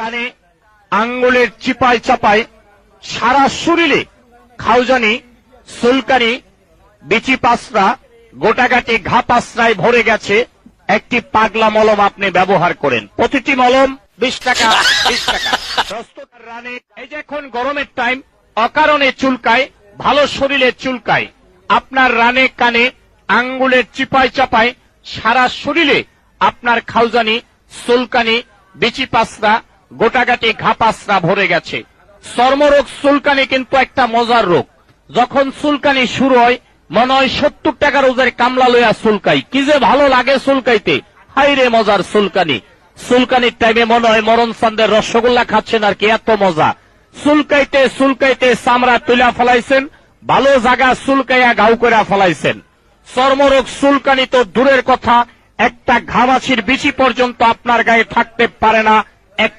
কানে আঙ্গুলের চিপায় চাপায় সারা শরীরে খাউজানি, চুলকানি, বিচি পাসরা, গোটাগাটি ঘা পাসরায় ভরে গেছে, একটি পাগলা মলম আপনি ব্যবহার করেন। প্রতিটি মলম 20 টাকা 20 টাকা। দস্তকার রানে এই যে এখন গরমের টাইম, অকারণে চুলকায়, ভালো শরীরে চুলকায়, আপনার রানে কানে আঙ্গুলের চিপায় চাপায় সারা শরীরে আপনার খাউজানি, চুলকানি, বিচি পাসরা, গোটাগাটি ঘা পাসরা ভরে গেছে। চর্মরোগ চুলকানি কিন্তু একটা মজার রোগ। যখন চুলকানি শুরু হয় মনে হয় 70 টাকার ওজের কামলা লইয়া চুলকাই, কি যে ভালো লাগে চুলকাইতে, হাই রে মজার চুলকানি। চুলকানির টাইমে মনে হয় মরণ চান্দের রসগোল্লা খাচ্ছেন আর কি, এত মজা। চুলকাইতে চুলকাইতে চামড়া তুলা ফলাইছেন, ভালো জায়গা চুলকাইয়া ঘাউ করে ফলাইছেন। চর্মরোগ চুলকানি তো দূরের কথা, একটা ঘামাছির বিচি পর্যন্ত আপনার গায়ে থাকতে পারে না।